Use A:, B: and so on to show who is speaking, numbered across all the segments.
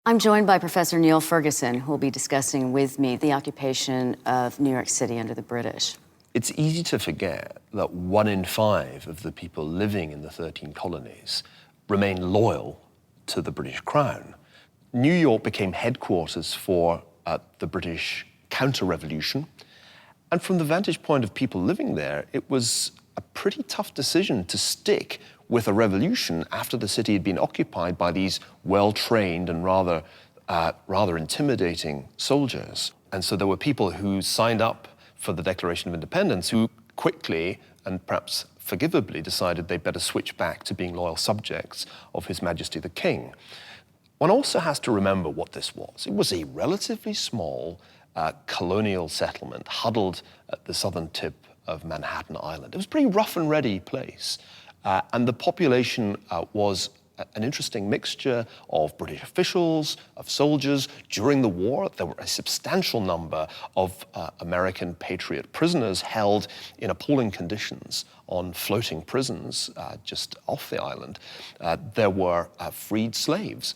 A: I'm joined by Professor Neil Ferguson, who will be discussing with me the occupation of New York City under the British.
B: It's easy to forget that 1 in 5 of the people living in the 13 colonies remain loyal to the British Crown. New York became headquarters for the British counter-revolution. And from the vantage point of people living there, it was a pretty tough decision to stick with a revolution after the city had been occupied by these well-trained and rather intimidating soldiers. And so there were people who signed up for the Declaration of Independence who quickly and perhaps forgivably decided they'd better switch back to being loyal subjects of His Majesty the King. One also has to remember what this was. It was a relatively small colonial settlement huddled at the southern tip of Manhattan Island. It was a pretty rough and ready place. And the population was an interesting mixture of British officials, of soldiers. During the war, there were a substantial number of American patriot prisoners held in appalling conditions on floating prisons just off the island. There were freed slaves.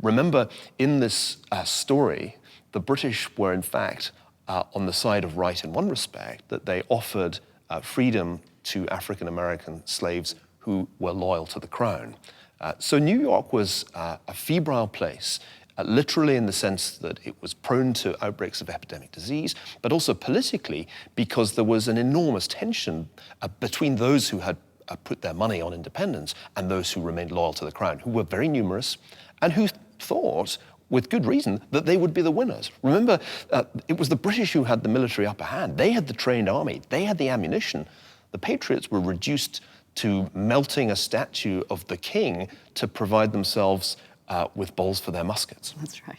B: Remember, in this story, the British were in fact on the side of right in one respect, that they offered freedom to African-American slaves who were loyal to the Crown. So New York was a febrile place, literally in the sense that it was prone to outbreaks of epidemic disease, but also politically because there was an enormous tension between those who had put their money on independence and those who remained loyal to the Crown, who were very numerous and who thought, with good reason, that they would be the winners. Remember, it was the British who had the military upper hand. They had the trained army, they had the ammunition. The Patriots were reduced to melting a statue of the king to provide themselves with bowls for their muskets.
A: That's right.